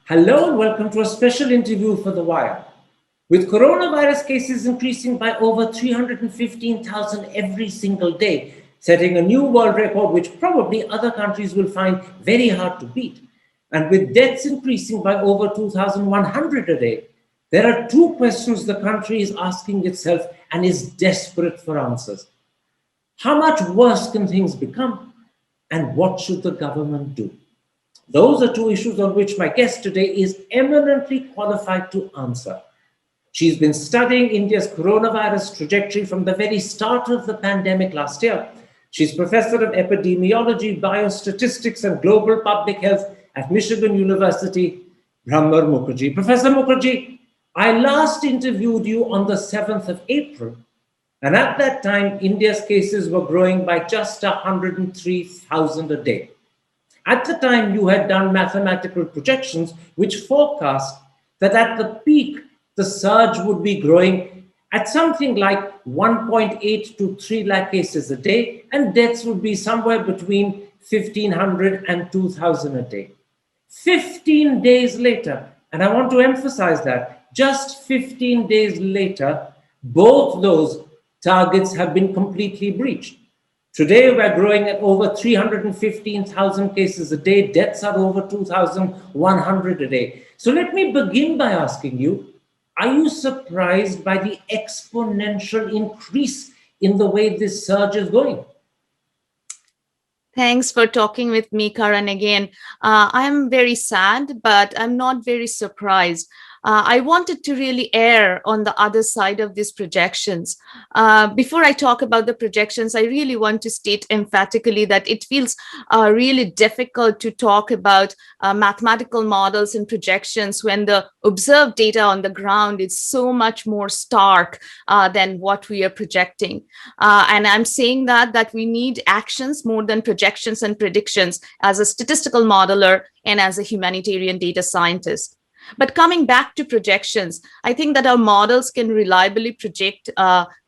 Hello and welcome to a special interview for The Wire. With coronavirus cases increasing by over 315,000 every single day, setting a new world record which probably other countries will find very hard to beat, and with deaths increasing by over 2,100 a day, there are two questions the country is asking itself and is desperate for answers. How much worse can things become? And what should the government do? Those are two issues on which my guest today is eminently qualified to answer. She's been studying India's coronavirus trajectory from the very start of the pandemic last year. She's professor of epidemiology, biostatistics, and global public health at Michigan University, Bhramar Mukherjee. Professor Mukherjee, I last interviewed you on the 7th of April, and at that time, India's cases were growing by just 103,000 a day. At the time, you had done mathematical projections which forecast that at the peak, the surge would be growing at something like 1.8 to 3 lakh cases a day, and deaths would be somewhere between 1,500 and 2,000 a day. 15 days later, and I want to emphasize that, just 15 days later, both those targets have been completely breached. Today, we're growing at over 315,000 cases a day. Deaths are over 2,100 a day. So let me begin by asking you, are you surprised by the exponential increase in the way this surge is going? Thanks for talking with me, Karan, again. I'm very sad, but I'm not very surprised. I wanted to really err on the other side of these projections. Before I talk about the projections, I really want to state emphatically that it feels really difficult to talk about mathematical models and projections when the observed data on the ground is so much more stark than what we are projecting. And I'm saying that we need actions more than projections and predictions as a statistical modeler and as a humanitarian data scientist. But coming back to projections, I think that our models can reliably project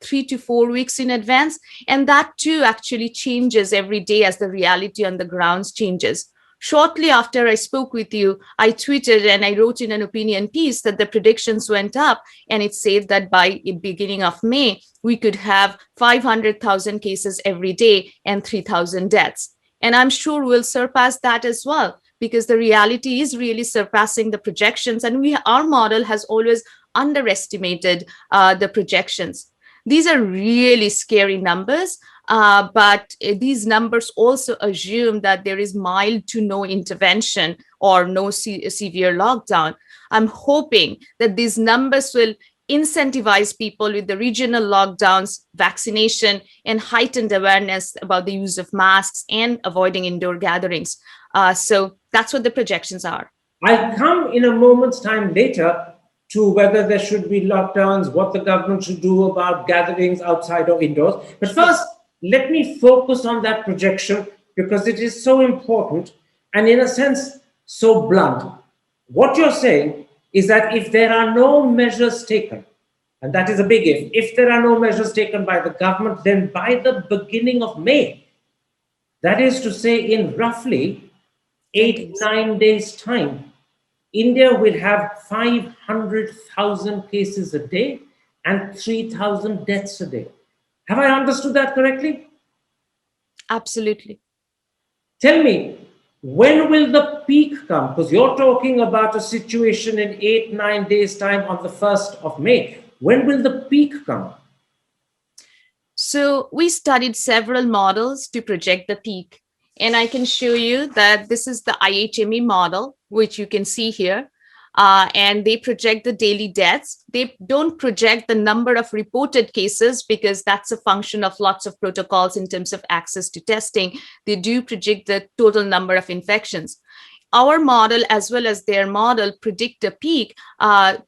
3 to 4 weeks in advance. And that too actually changes every day as the reality on the grounds changes. Shortly after I spoke with you, I tweeted and I wrote in an opinion piece that the predictions went up, and it said that by the beginning of May, we could have 500,000 cases every day and 3,000 deaths. And I'm sure we'll surpass that as well, because the reality is really surpassing the projections, and our model has always underestimated the projections. These are really scary numbers, but these numbers also assume that there is mild to no intervention or no severe lockdown. I'm hoping that these numbers will incentivize people with the regional lockdowns, vaccination, and heightened awareness about the use of masks and avoiding indoor gatherings. So that's what the projections are. I'll come in a moment's time later to whether there should be lockdowns, what the government should do about gatherings outside or indoors. But first, let me focus on that projection because it is so important and in a sense, so blunt. What you're saying is that if there are no measures taken, and that is a big if there are no measures taken by the government, then by the beginning of May, that is to say in roughly 8-9 days' time, India will have 500,000 cases a day and 3,000 deaths a day. Have I understood that correctly? Absolutely. Tell me, when will the peak come? Because you're talking about a situation in 8-9 days' time on the 1st of May. When will the peak come? So we studied several models to project the peak. And I can show you that this is the IHME model, which you can see here. And they project the daily deaths. They don't project the number of reported cases because that's a function of lots of protocols in terms of access to testing. They do project the total number of infections. Our model, as well as their model, predict a peak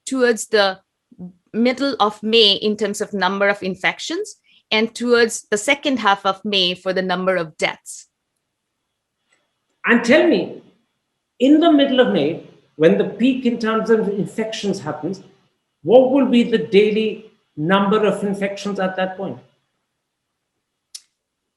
towards the middle of May in terms of number of infections and towards the second half of May for the number of deaths. And tell me, in the middle of May, when the peak in terms of infections happens, what will be the daily number of infections at that point?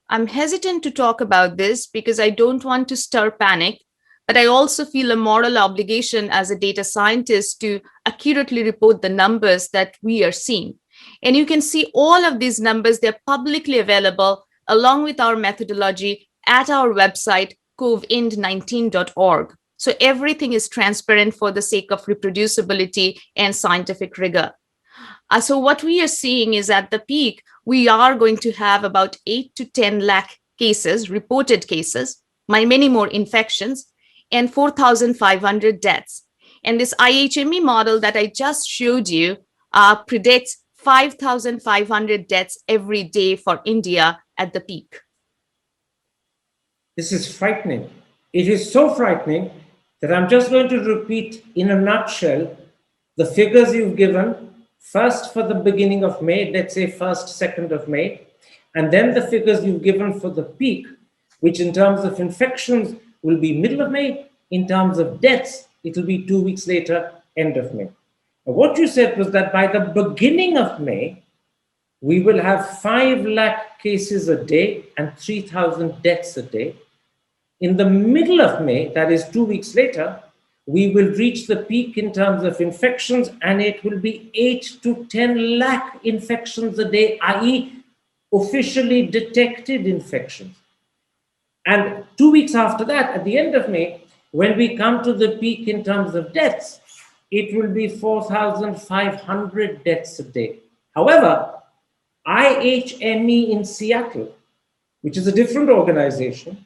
I'm hesitant to talk about this because I don't want to stir panic. but I also feel a moral obligation as a data scientist to accurately report the numbers that we are seeing. And you can see all of these numbers, they're publicly available along with our methodology at our website, covid19.org. So everything is transparent for the sake of reproducibility and scientific rigor. So what we are seeing is at the peak, we are going to have about 8 to 10 lakh cases, reported cases, many more infections, and 4,500 deaths. And this IHME model that I just showed you predicts 5,500 deaths every day for India at the peak. This is frightening. It is so frightening that I'm just going to repeat in a nutshell the figures you've given, first for the beginning of May, let's say 1st, 2nd of May, and then the figures you've given for the peak, which in terms of infections will be middle of May, in terms of deaths, it will be 2 weeks later, end of May. Now, what you said was that by the beginning of May, we will have 5 lakh cases a day and 3,000 deaths a day. In the middle of May, that is 2 weeks later, we will reach the peak in terms of infections, and it will be 8 to 10 lakh infections a day, i.e. officially detected infections. And 2 weeks after that, at the end of May, when we come to the peak in terms of deaths, it will be 4,500 deaths a day. However, IHME in Seattle, which is a different organization,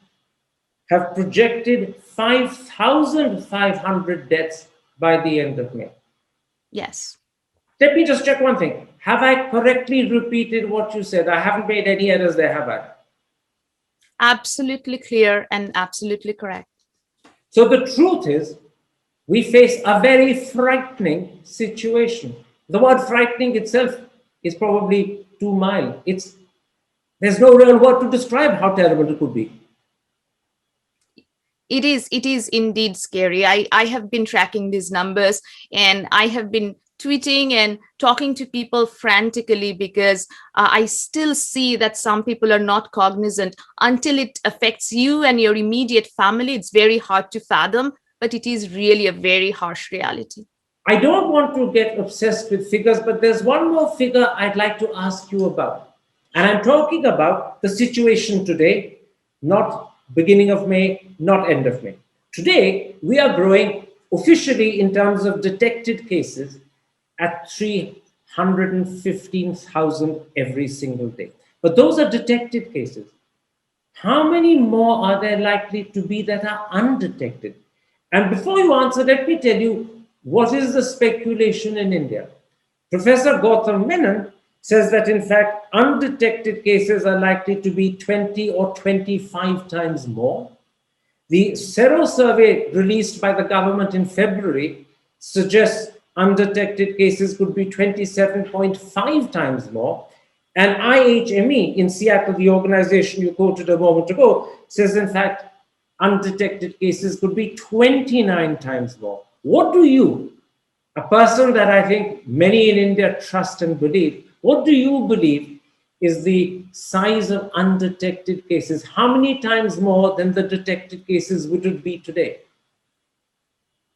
have projected 5,500 deaths by the end of May. Yes. Let me just check one thing. Have I correctly repeated what you said? I haven't made any errors there, have I? Absolutely clear and absolutely correct. So the truth is, we face a very frightening situation. The word frightening itself is probably too mild. There's no real word to describe how terrible it could be. It is indeed scary. I have been tracking these numbers, and I have been tweeting and talking to people frantically because I still see that some people are not cognizant. Until it affects you and your immediate family, it's very hard to fathom, but it is really a very harsh reality. I don't want to get obsessed with figures, but there's one more figure I'd like to ask you about. And I'm talking about the situation today, not beginning of May, not end of May. Today, we are growing officially in terms of detected cases at 315,000 every single day. But those are detected cases. How many more are there likely to be that are undetected? And before you answer, let me tell you what is the speculation in India. Professor Gautam Menon says that in fact, undetected cases are likely to be 20 or 25 times more. The Sero survey released by the government in February suggests undetected cases could be 27.5 times more. And IHME in Seattle, the organization you quoted a moment ago, says in fact, undetected cases could be 29 times more. What do you, a person that I think many in India trust and believe, what do you believe is the size of undetected cases? How many times more than the detected cases would it be today?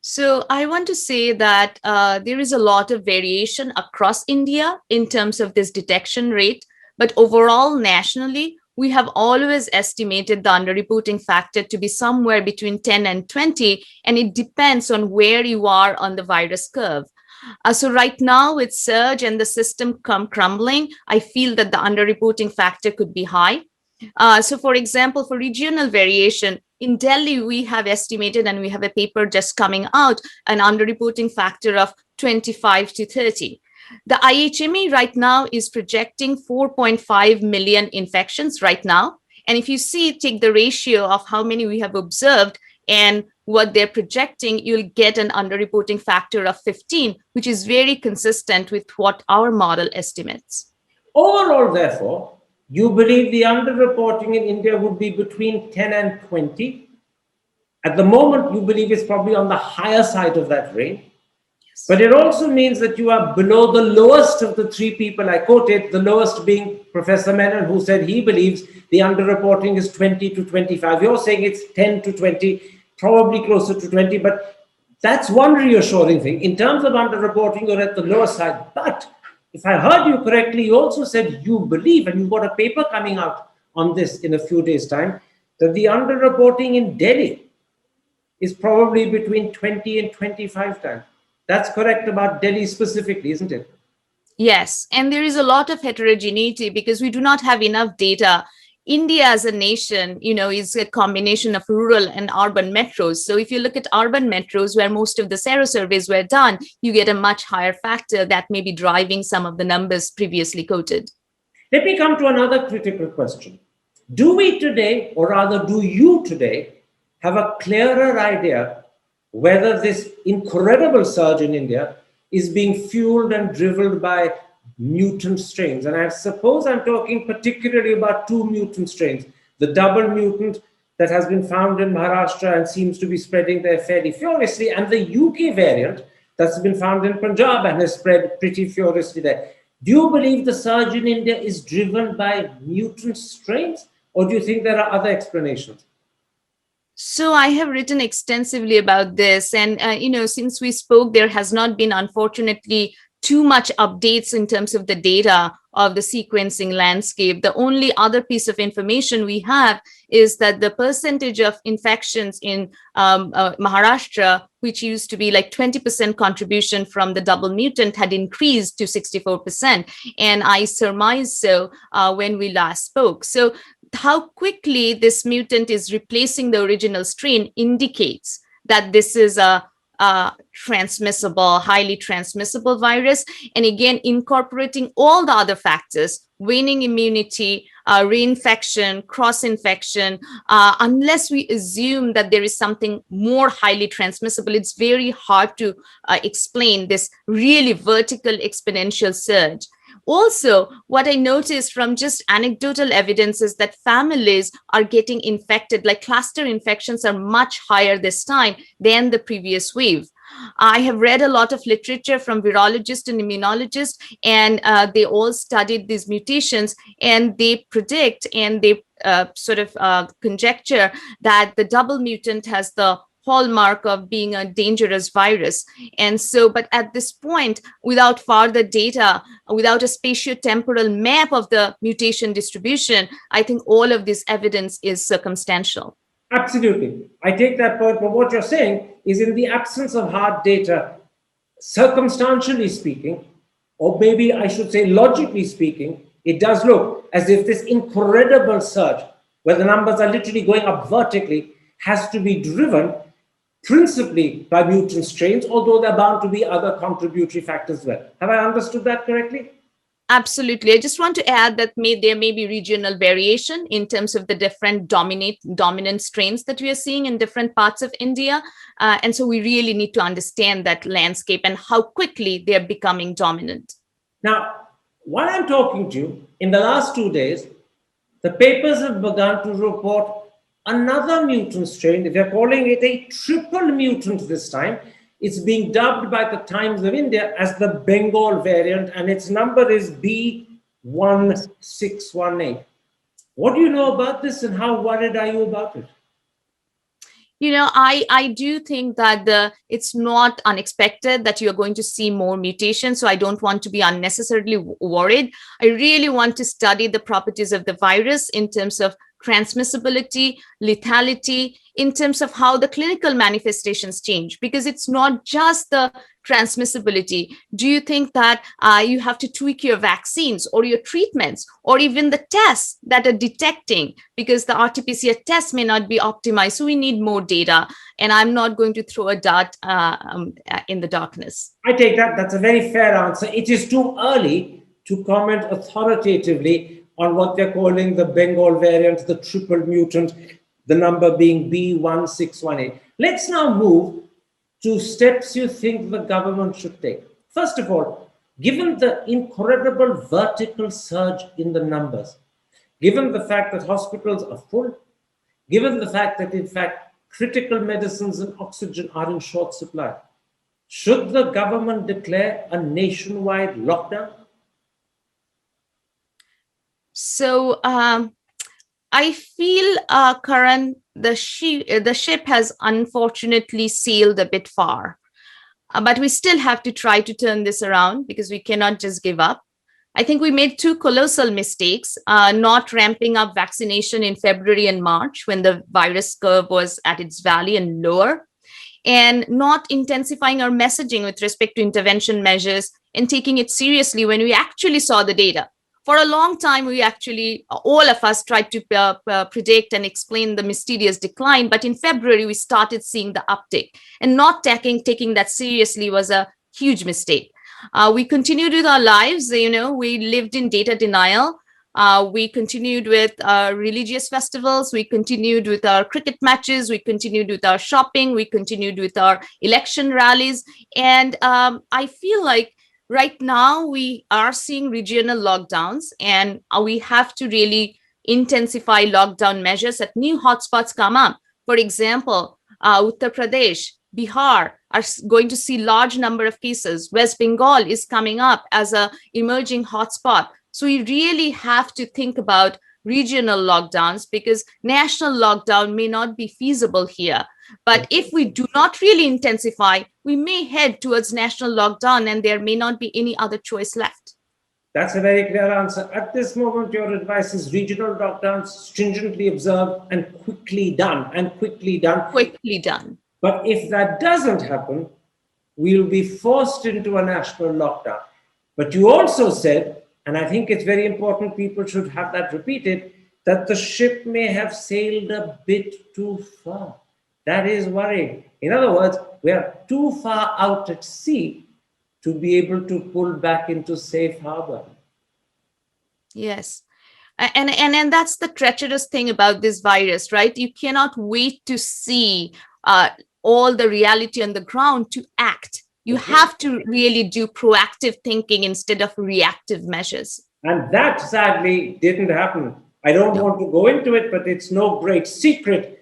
So I want to say that there is a lot of variation across India in terms of this detection rate, but overall nationally, we have always estimated the underreporting factor to be somewhere between 10 and 20, and it depends on where you are on the virus curve. So right now with surge and the system crumbling, I feel that the underreporting factor could be high. So for example, for regional variation, in Delhi, we have estimated, and we have a paper just coming out, an underreporting factor of 25 to 30. The IHME right now is projecting 4.5 million infections right now. And if you take the ratio of how many we have observed and what they're projecting, you'll get an underreporting factor of 15, which is very consistent with what our model estimates. Overall, therefore, you believe the underreporting in India would be between 10 and 20. At the moment, you believe it's probably on the higher side of that range. Yes. But it also means that you are below the lowest of the three people I quoted, the lowest being Professor Menon, who said he believes the underreporting is 20 to 25. You're saying it's 10 to 20. probably closer to 20, but that's one reassuring thing. In terms of underreporting, you're at the lower side. But if I heard you correctly, you also said you believe, and you've got a paper coming out on this in a few days' time, that the underreporting in Delhi is probably between 20 and 25 times. That's correct about Delhi specifically, isn't it? Yes, and there is a lot of heterogeneity because we do not have enough data. India as a nation, is a combination of rural and urban metros. So if you look at urban metros where most of the sero surveys were done, you get a much higher factor that may be driving some of the numbers previously quoted. Let me come to another critical question. Do we today, or rather do you today, have a clearer idea whether this incredible surge in India is being fueled and driven by mutant strains? And I suppose I'm talking particularly about two mutant strains, the double mutant that has been found in Maharashtra and seems to be spreading there fairly furiously, and the UK variant that's been found in Punjab and has spread pretty furiously there. Do you believe the surge in India is driven by mutant strains, or do you think there are other explanations? So I have written extensively about this, and since we spoke, there has not been, unfortunately, too much updates in terms of the data of the sequencing landscape. The only other piece of information we have is that the percentage of infections in Maharashtra, which used to be like 20% contribution from the double mutant, had increased to 64%. And I surmise so when we last spoke. So how quickly this mutant is replacing the original strain indicates that this is a transmissible, highly transmissible virus. And again, incorporating all the other factors, waning immunity, reinfection, cross-infection, unless we assume that there is something more highly transmissible, it's very hard to explain this really vertical exponential surge. Also, what I noticed from just anecdotal evidence is that families are getting infected, like cluster infections are much higher this time than the previous wave. I have read a lot of literature from virologists and immunologists, and they all studied these mutations, and they predict and they conjecture that the double mutant has the hallmark of being a dangerous virus. And so, but at this point, without further data, without a spatiotemporal map of the mutation distribution, I think all of this evidence is circumstantial. Absolutely. I take that point, but what you're saying is, in the absence of hard data, circumstantially speaking, or maybe I should say logically speaking, it does look as if this incredible surge, where the numbers are literally going up vertically, has to be driven principally by mutant strains, although there are bound to be other contributory factors as well. Have I understood that correctly? Absolutely. I just want to add that there may be regional variation in terms of the different dominant strains that we are seeing in different parts of India. And so we really need to understand that landscape and how quickly they're becoming dominant. Now, while I'm talking to you, in the last 2 days, the papers have begun to report another mutant strain. They're calling it a triple mutant this time. It's being dubbed by the Times of India as the Bengal variant, and its number is B1618. What do you know about this, and how worried are you about it? I do think that it's not unexpected that you're going to see more mutations. So I don't want to be unnecessarily worried. I really want to study the properties of the virus in terms of transmissibility, lethality, in terms of how the clinical manifestations change, because it's not just the transmissibility. Do you think that you have to tweak your vaccines or your treatments or even the tests that are detecting, because the RT-PCR tests may not be optimized? So we need more data, and I'm not going to throw a dart in the darkness. I take that. That's a very fair answer. It is too early to comment authoritatively on what they're calling the Bengal variant, the triple mutant, the number being B1618. Let's now move to steps you think the government should take. First of all, given the incredible vertical surge in the numbers, given the fact that hospitals are full, given the fact that, in fact, critical medicines and oxygen are in short supply, should the government declare a nationwide lockdown? So I feel, Karan, the ship has unfortunately sailed a bit far. But we still have to try to turn this around because we cannot just give up. I think we made two colossal mistakes, not ramping up vaccination in February and March when the virus curve was at its valley and lower, and not intensifying our messaging with respect to intervention measures and taking it seriously when we actually saw the data. For a long time, we actually, all of us tried to predict and explain the mysterious decline. But in February, we started seeing the uptick, and not taking that seriously was a huge mistake. We continued with our lives. We lived in data denial. We continued with religious festivals. We continued with our cricket matches. We continued with our shopping. We continued with our election rallies. And I feel like right now we are seeing regional lockdowns, and we have to really intensify lockdown measures as new hotspots come up. For example, Uttar Pradesh, Bihar are going to see large number of cases. West Bengal is coming up as a emerging hotspot. So we really have to think about regional lockdowns because national lockdown may not be feasible here. But if we do not really intensify, we may head towards national lockdown and there may not be any other choice left. That's a very clear answer. At this moment, your advice is regional lockdowns stringently observed and quickly done. Quickly done. But if that doesn't happen, we'll be forced into a national lockdown. But you also said, and I think it's very important people should have that repeated, that the ship may have sailed a bit too far. That is worrying. In other words, we are too far out at sea to be able to pull back into safe harbor. Yes. And that's the treacherous thing about this virus, right? You cannot wait to see all the reality on the ground to act. You have to really do proactive thinking instead of reactive measures. And that sadly didn't happen. I don't want to go into it, but it's no great secret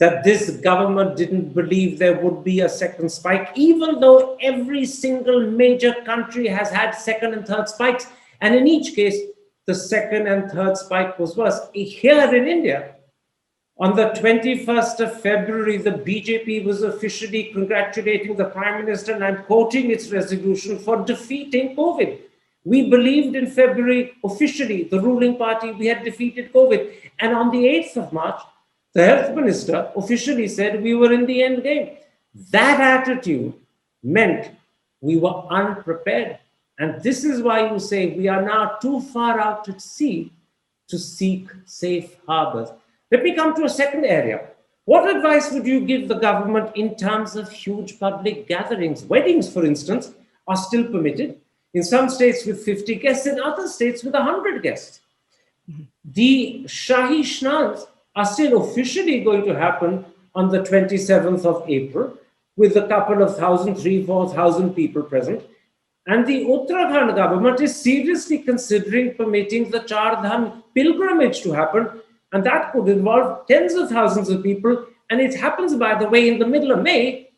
that this government didn't believe there would be a second spike, even though every single major country has had second and third spikes. And in each case, the second and third spike was worse. Here in India, on the 21st of February, the BJP was officially congratulating the Prime Minister, and I'm quoting its resolution, for defeating COVID. We believed in February, officially, the ruling party, we had defeated COVID. And on the 8th of March, the health minister officially said we were in the end game. That attitude meant we were unprepared. And this is why you say we are now too far out at sea to seek safe harbors. Let me come to a second area. What advice would you give the government in terms of huge public gatherings? Weddings, for instance, are still permitted. In some states with 50 guests, in other states with 100 guests. The Shahi Shnans are still officially going to happen on the 27th of April with a couple of 3,000-4,000 people present. And the Uttarakhand government is seriously considering permitting the Char Dham pilgrimage to happen. And that could involve tens of thousands of people. And it happens, by the way, in the middle of May,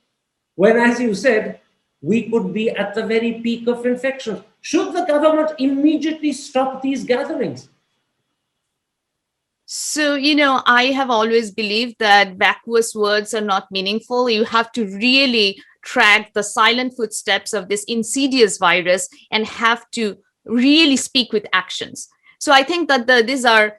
when, as you said, we could be at the very peak of infections. Should the government immediately stop these gatherings? So, I have always believed that vacuous words are not meaningful. You have to really track the silent footsteps of this insidious virus and have to really speak with actions. So I think that these are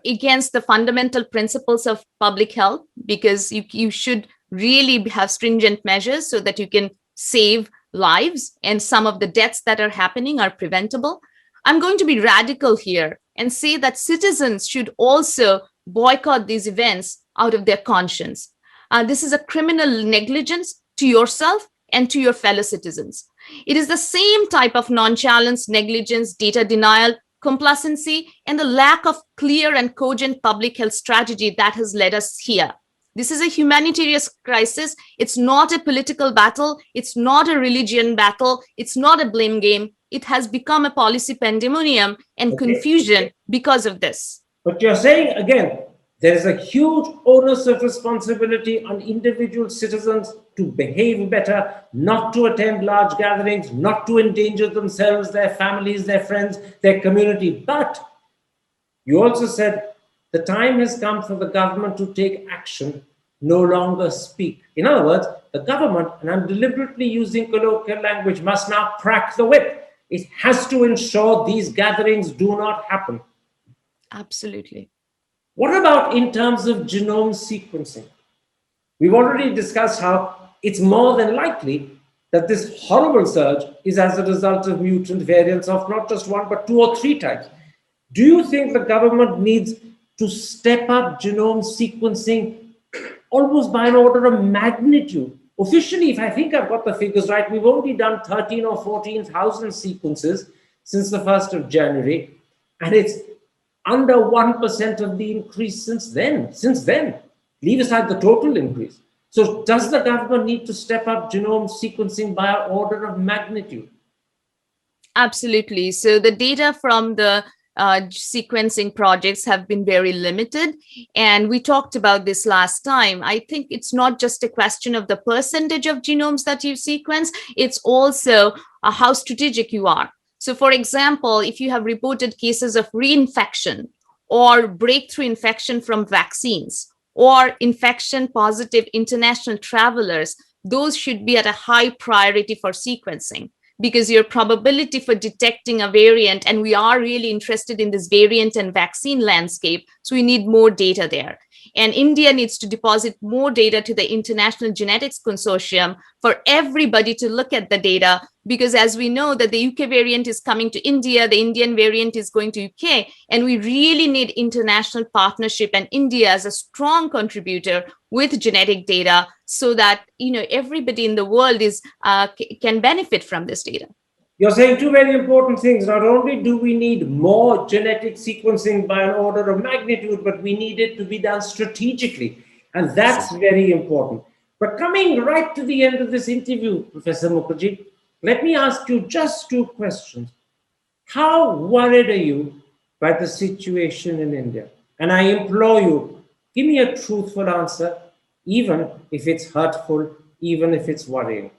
against the fundamental principles of public health, because you should really have stringent measures so that you can save lives, and some of the deaths that are happening are preventable. I'm going to be radical here and say that citizens should also boycott these events out of their conscience. This is a criminal negligence to yourself and to your fellow citizens. It is the same type of nonchalance, negligence, data denial, complacency, and the lack of clear and cogent public health strategy that has led us here. This is a humanitarian crisis. It's not a political battle. It's not a religion battle. It's not a blame game. It has become a policy pandemonium and confusion because of this. But you're saying, again, there is a huge onus of responsibility on individual citizens to behave better, not to attend large gatherings, not to endanger themselves, their families, their friends, their community. But you also said The time has come for the government to take action, no longer speak. In other words, the government, and I'm deliberately using colloquial language, must now crack the whip. It has to ensure these gatherings do not happen. Absolutely. What about in terms of genome sequencing? We've already discussed how it's more than likely that this horrible surge is as a result of mutant variants of not just one, but 2 or 3 types. Do you think the government needs to step up genome sequencing almost by an order of magnitude? Officially, if I think I've got the figures right, we've only done 13 or 14,000 sequences since the 1st of January, and it's under 1% of the increase since then. Leave aside the total increase. So does the government need to step up genome sequencing by an order of magnitude? Absolutely. So the data from the sequencing projects have been very limited. And we talked about this last time. I think it's not just a question of the percentage of genomes that you sequence, it's also how strategic you are. So for example, if you have reported cases of reinfection or breakthrough infection from vaccines or infection positive international travelers, those should be at a high priority for sequencing, because your probability for detecting a variant, and we are really interested in this variant and vaccine landscape, so we need more data there. And India needs to deposit more data to the International Genetics Consortium for everybody to look at the data, because as we know that the UK variant is coming to India, the Indian variant is going to UK, and we really need international partnership and India as a strong contributor with genetic data so that everybody in the world can benefit from this data. You're saying 2 very important things. Not only do we need more genetic sequencing by an order of magnitude, but we need it to be done strategically. And that's very important. But coming right to the end of this interview, Professor Mukherjee, let me ask you just 2 questions. How worried are you by the situation in India? And I implore you, give me a truthful answer, even if it's hurtful, even if it's worrying.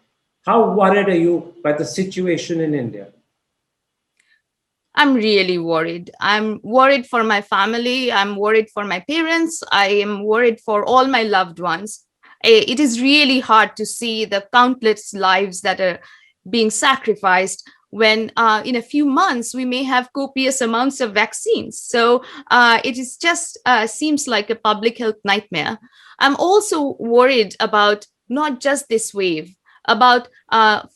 How worried are you by the situation in India? I'm really worried. I'm worried for my family. I'm worried for my parents. I am worried for all my loved ones. It is really hard to see the countless lives that are being sacrificed when in a few months we may have copious amounts of vaccines. So it is just seems like a public health nightmare. I'm also worried about not just this wave, about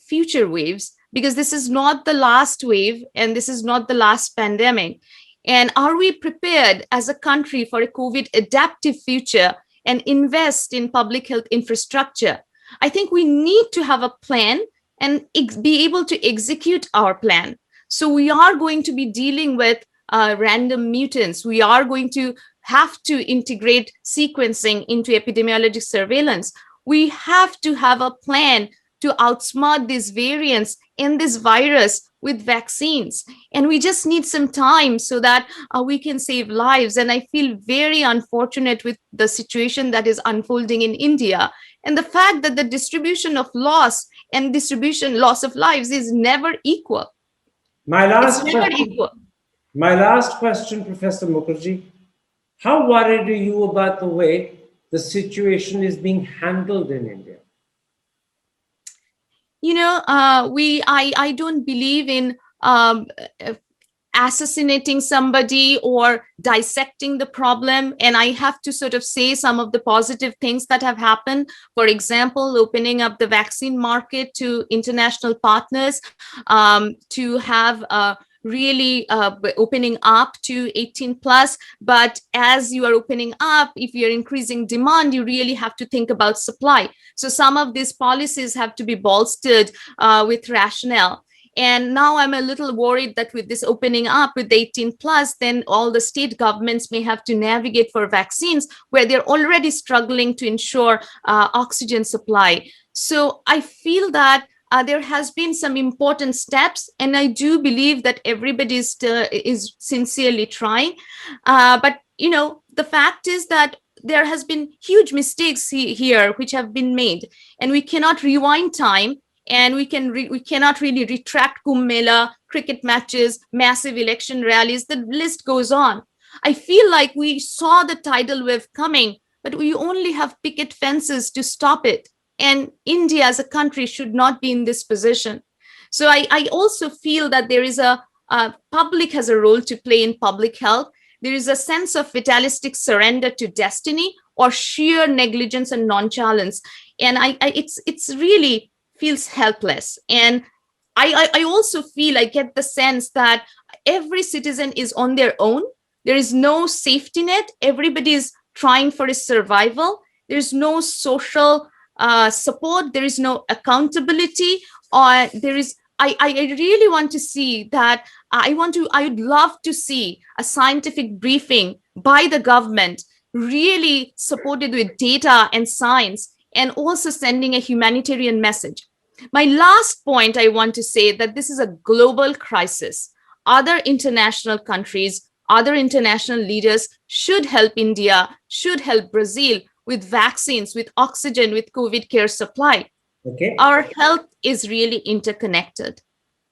future waves, because this is not the last wave and this is not the last pandemic. And are we prepared as a country for a COVID adaptive future and invest in public health infrastructure? I think we need to have a plan and be able to execute our plan. So we are going to be dealing with random mutants. We are going to have to integrate sequencing into epidemiologic surveillance. We have to have a plan to outsmart these variants in this virus with vaccines. And we just need some time so that we can save lives. And I feel very unfortunate with the situation that is unfolding in India. And the fact that the distribution of loss and loss of lives is never equal. My last question, Professor Mukherjee. How worried are you about the way the situation is being handled in India? I don't believe in assassinating somebody or dissecting the problem. And I have to sort of say some of the positive things that have happened. For example, opening up the vaccine market to international partners, to have really opening up to 18 plus. But as you are opening up, if you're increasing demand, you really have to think about supply. So some of these policies have to be bolstered with rationale. And now I'm a little worried that with this opening up with 18 plus, then all the state governments may have to navigate for vaccines where they're already struggling to ensure oxygen supply. So I feel that there has been some important steps, and I do believe that everybody is sincerely trying. But the fact is that there has been huge mistakes here which have been made, and we cannot rewind time, and we cannot really retract Kumbh Mela, cricket matches, massive election rallies. The list goes on. I feel like we saw the tidal wave coming, but we only have picket fences to stop it. And India as a country should not be in this position. So I also feel that there is public has a role to play in public health. There is a sense of fatalistic surrender to destiny or sheer negligence and nonchalance. And it's really feels helpless. And I also feel, I get the sense that every citizen is on their own. There is no safety net. Everybody is trying for his survival. There's no social support. There is no accountability. Or there is, I really want to see that. I would love to see a scientific briefing by the government, really supported with data and science, and also sending a humanitarian message. My last point, I want to say that this is a global crisis. Other international countries, other international leaders should help India, should help Brazil with vaccines, with oxygen, with COVID care supply. Okay. Our health is really interconnected.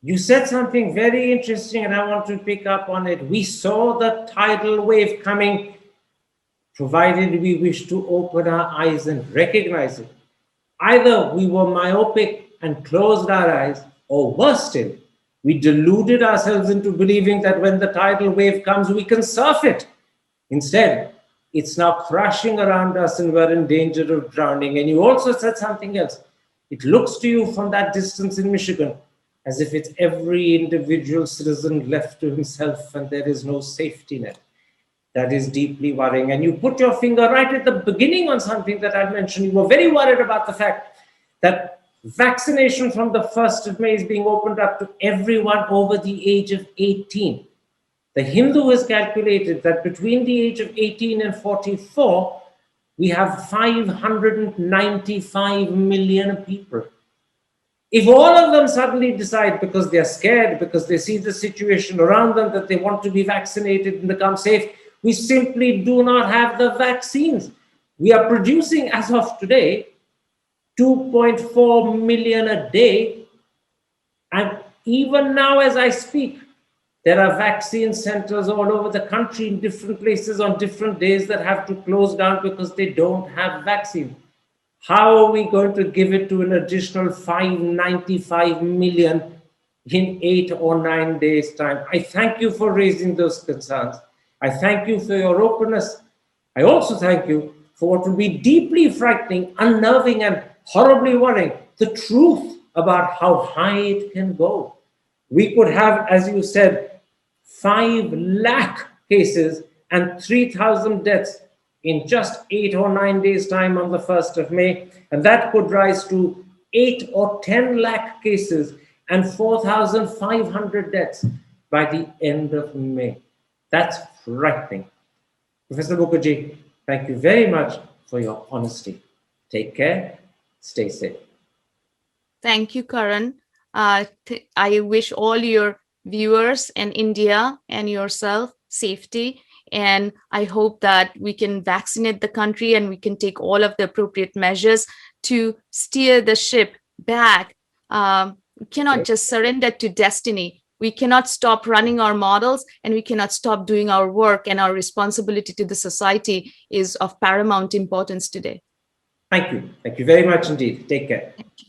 You said something very interesting, and I want to pick up on it. We saw the tidal wave coming, provided we wish to open our eyes and recognize it. Either we were myopic and closed our eyes, or worse still, we deluded ourselves into believing that when the tidal wave comes, we can surf it. Instead, it's now crashing around us and we're in danger of drowning. And you also said something else. It looks to you from that distance in Michigan as if it's every individual citizen left to himself and there is no safety net. That is deeply worrying. And you put your finger right at the beginning on something that I mentioned. You were very worried about the fact that vaccination from the 1st of May is being opened up to everyone over the age of 18. The Hindu has calculated that between the age of 18 and 44, we have 595 million people. If all of them suddenly decide, because they're scared, because they see the situation around them, that they want to be vaccinated and become safe, we simply do not have the vaccines. We are producing, as of today, 2.4 million a day. And even now, as I speak, there are vaccine centers all over the country in different places on different days that have to close down because they don't have vaccine. How are we going to give it to an additional 595 million in 8 or 9 days' time? I thank you for raising those concerns. I thank you for your openness. I also thank you for what will be deeply frightening, unnerving, and horribly worrying, the truth about how high it can go. We could have, as you said, 5 lakh cases and 3,000 deaths in just 8 or 9 days' time on the 1st of May. And that could rise to 8 or 10 lakh cases and 4,500 deaths by the end of May. That's frightening. Professor Mukherjee, thank you very much for your honesty. Take care. Stay safe. Thank you, Karan. I wish all your viewers and India and yourself safety. And I hope that we can vaccinate the country and we can take all of the appropriate measures to steer the ship back. We cannot just surrender to destiny. We cannot stop running our models and we cannot stop doing our work, and our responsibility to the society is of paramount importance today. Thank you. Thank you very much indeed. Take care. Thank you.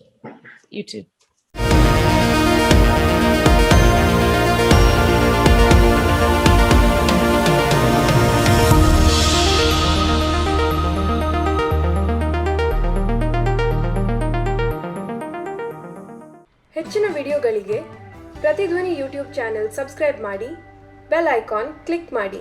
You too. ಹೆಚ್ಚಿನ ವಿಡಿಯೋಗಳಿಗೆ ಪ್ರತಿಧ್ವನಿ YouTube channel subscribe ಮಾಡಿ, bell icon click ಮಾಡಿ.